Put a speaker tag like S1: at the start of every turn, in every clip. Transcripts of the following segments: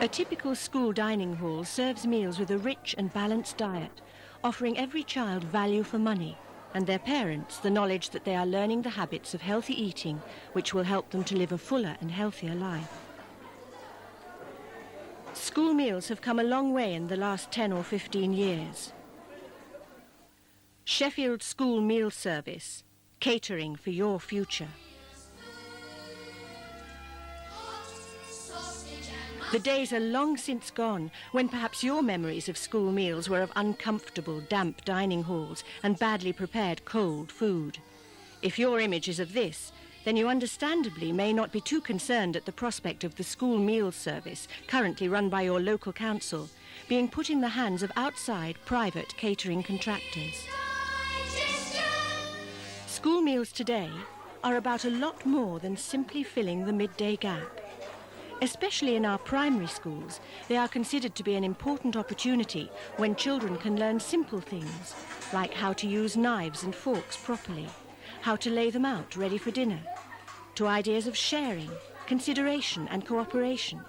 S1: A typical school dining hall serves meals with a rich and balanced diet, offering every child value for money and their parents the knowledge that they are learning the habits of healthy eating, which will help them to live a fuller and healthier life. School meals have come a long way in the last 10 or 15 years. Sheffield School Meal Service, catering for your future. The days are long since gone when perhaps your memories of school meals were of uncomfortable, damp dining halls and badly prepared cold food. If your image is of this, then you understandably may not be too concerned at the prospect of the school meals service, currently run by your local council, being put in the hands of outside private catering contractors. School meals today are about a lot more than simply filling the midday gap. Especially in our primary schools, they are considered to be an important opportunity when children can learn simple things, like how to use knives and forks properly, how to lay them out ready for dinner, to ideas of sharing, consideration and cooperation.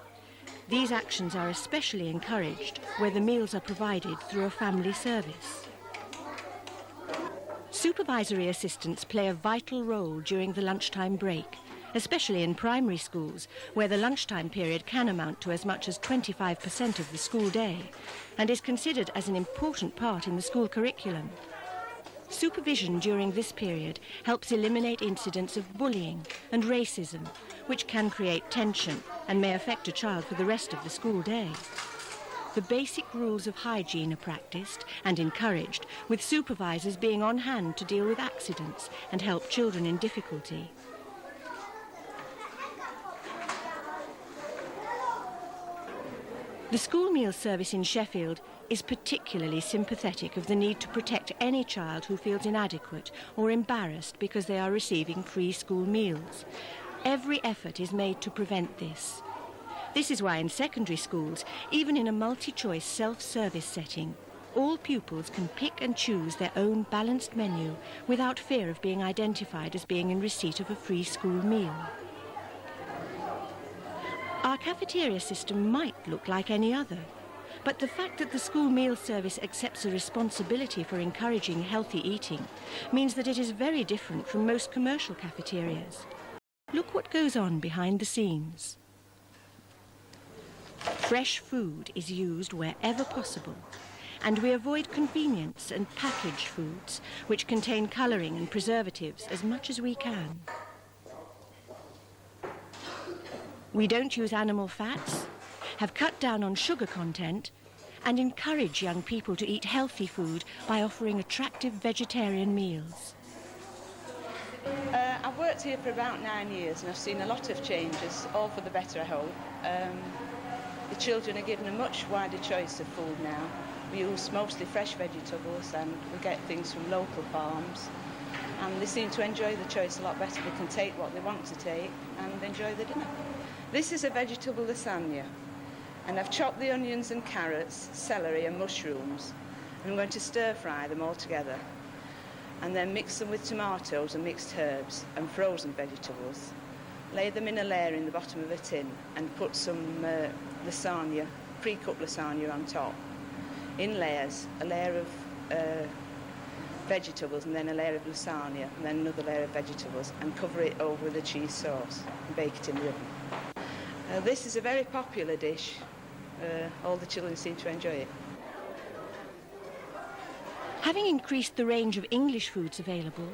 S1: These actions are especially encouraged where the meals are provided through a family service. Supervisory assistants play a vital role during the lunchtime break, especially in primary schools, where the lunchtime period can amount to as much as 25% of the school day and is considered as an important part in the school curriculum. Supervision during this period helps eliminate incidents of bullying and racism, which can create tension and may affect a child for the rest of the school day. The basic rules of hygiene are practiced and encouraged, with supervisors being on hand to deal with accidents and help children in difficulty. The school meal service in Sheffield is particularly sympathetic of the need to protect any child who feels inadequate or embarrassed because they are receiving free school meals. Every effort is made to prevent this. This is why in secondary schools, even in a multi-choice self-service setting, all pupils can pick and choose their own balanced menu without fear of being identified as being in receipt of a free school meal. Our cafeteria system might look like any other, but the fact that the school meal service accepts a responsibility for encouraging healthy eating means that it is very different from most commercial cafeterias. Look what goes on behind the scenes. Fresh food is used wherever possible, and we avoid convenience and packaged foods, which contain colouring and preservatives, as much as we can. We don't use animal fats, have cut down on sugar content, and encourage young people to eat healthy food by offering attractive vegetarian meals.
S2: I've worked here for about 9 years and I've seen a lot of changes, all for the better, I hope. The children are given a much wider choice of food now. We use mostly fresh vegetables and we get things from local farms. And they seem to enjoy the choice a lot better. They can take what they want to take and enjoy the dinner. This is a vegetable lasagna, and I've chopped the onions and carrots, celery and mushrooms, and I'm going to stir-fry them all together, and then mix them with tomatoes and mixed herbs and frozen vegetables. Lay them in a layer in the bottom of a tin and put some lasagna, pre-cooked lasagna on top, in layers, a layer of vegetables and then a layer of lasagna and then another layer of vegetables, and cover it over with a cheese sauce and bake it in the oven. This is a very popular dish. All the children seem to enjoy it.
S1: Having increased the range of English foods available,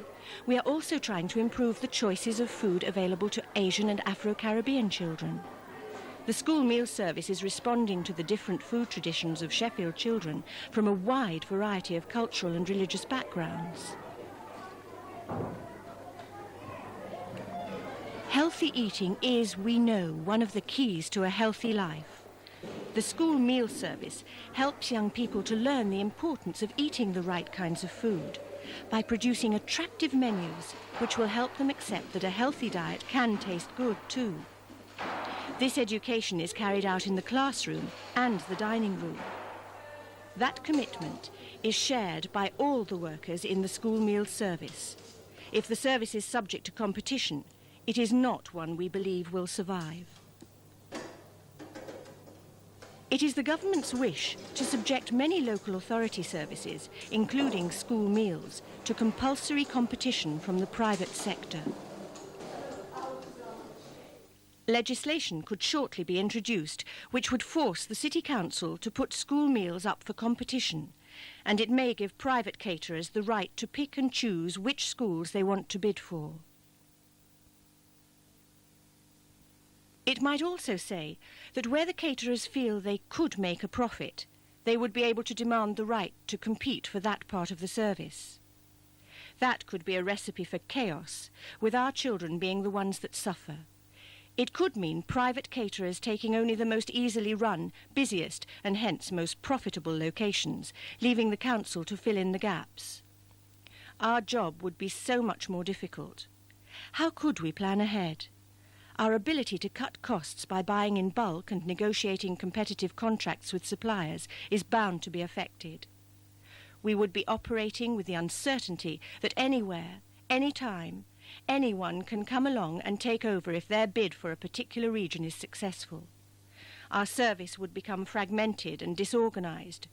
S1: we are also trying to improve the choices of food available to Asian and Afro-Caribbean children. The school meal service is responding to the different food traditions of Sheffield children from a wide variety of cultural and religious backgrounds. Healthy eating is, we know, one of the keys to a healthy life. The school meal service helps young people to learn the importance of eating the right kinds of food by producing attractive menus which will help them accept that a healthy diet can taste good too. This education is carried out in the classroom and the dining room. That commitment is shared by all the workers in the school meal service. If the service is subject to competition, it is not one we believe will survive. It is the government's wish to subject many local authority services, including school meals, to compulsory competition from the private sector. Legislation could shortly be introduced which would force the City Council to put school meals up for competition, and it may give private caterers the right to pick and choose which schools they want to bid for. It might also say that where the caterers feel they could make a profit, they would be able to demand the right to compete for that part of the service. That could be a recipe for chaos, with our children being the ones that suffer. It could mean private caterers taking only the most easily run, busiest and hence most profitable locations, leaving the council to fill in the gaps. Our job would be so much more difficult. How could we plan ahead? Our ability to cut costs by buying in bulk and negotiating competitive contracts with suppliers is bound to be affected. We would be operating with the uncertainty that anywhere, anytime, anyone can come along and take over if their bid for a particular region is successful. Our service would become fragmented and disorganised.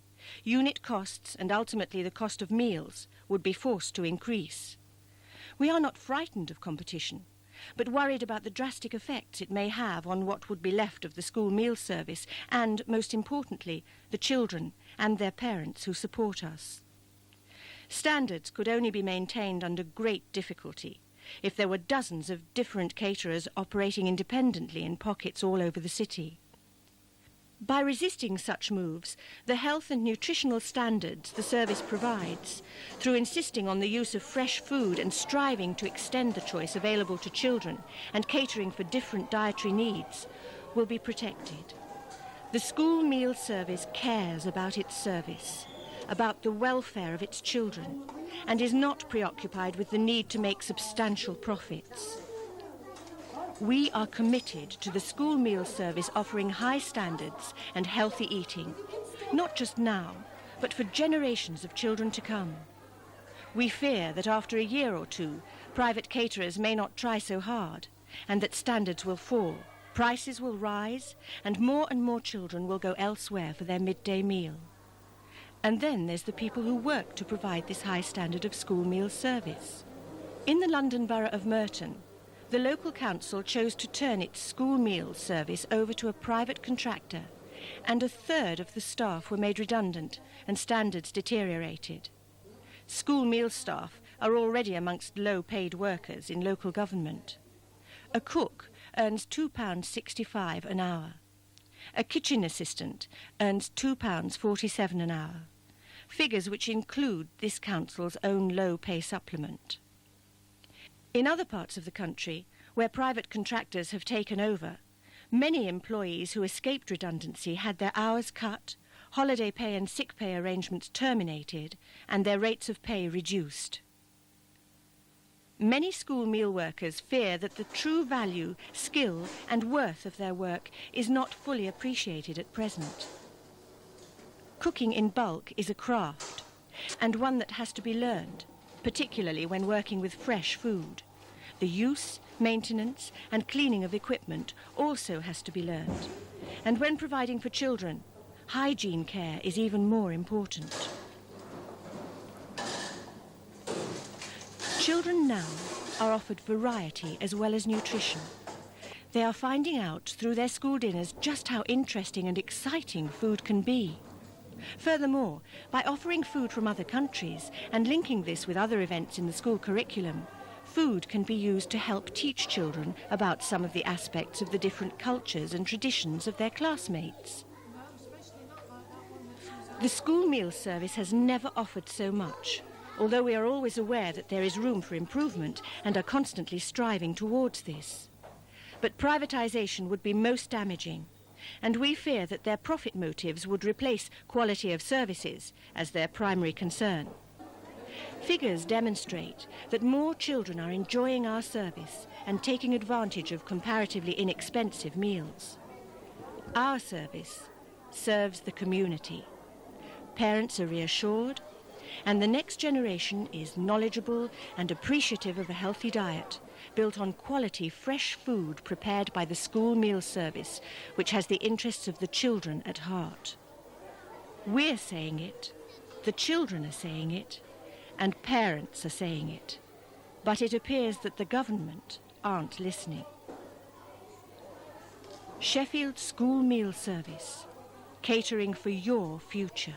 S1: Unit costs and ultimately the cost of meals would be forced to increase. We are not frightened of competition, but worried about the drastic effects it may have on what would be left of the school meal service and, most importantly, the children and their parents who support us. Standards could only be maintained under great difficulty if there were dozens of different caterers operating independently in pockets all over the city. By resisting such moves, the health and nutritional standards the service provides, through insisting on the use of fresh food and striving to extend the choice available to children and catering for different dietary needs, will be protected. The school meal service cares about its service, about the welfare of its children, and is not preoccupied with the need to make substantial profits. We are committed to the school meal service offering high standards and healthy eating, not just now, but for generations of children to come. We fear that after a year or two, private caterers may not try so hard, and that standards will fall, prices will rise, and more children will go elsewhere for their midday meal. And then there's the people who work to provide this high standard of school meal service. In the London Borough of Merton, the local council chose to turn its school meals service over to a private contractor, and a third of the staff were made redundant and standards deteriorated. School meal staff are already amongst low-paid workers in local government. A cook earns £2.65 an hour. A kitchen assistant earns £2.47 an hour, figures which include this council's own low pay supplement. In other parts of the country, where private contractors have taken over, many employees who escaped redundancy had their hours cut, holiday pay and sick pay arrangements terminated, and their rates of pay reduced. Many school meal workers fear that the true value, skill and worth of their work is not fully appreciated at present. Cooking in bulk is a craft, and one that has to be learned, particularly when working with fresh food. The use, maintenance and cleaning of equipment also has to be learned. And when providing for children, hygiene care is even more important. Children now are offered variety as well as nutrition. They are finding out through their school dinners just how interesting and exciting food can be. Furthermore, by offering food from other countries and linking this with other events in the school curriculum, food can be used to help teach children about some of the aspects of the different cultures and traditions of their classmates. The school meal service has never offered so much, although we are always aware that there is room for improvement and are constantly striving towards this. But privatisation would be most damaging, and we fear that their profit motives would replace quality of services as their primary concern. Figures demonstrate that more children are enjoying our service and taking advantage of comparatively inexpensive meals. Our service serves the community. Parents are reassured, and the next generation is knowledgeable and appreciative of a healthy diet, built on quality, fresh food prepared by the school meal service, which has the interests of the children at heart. We're saying it, the children are saying it, and parents are saying it. But it appears that the government aren't listening. Sheffield School Meal Service, catering for your future.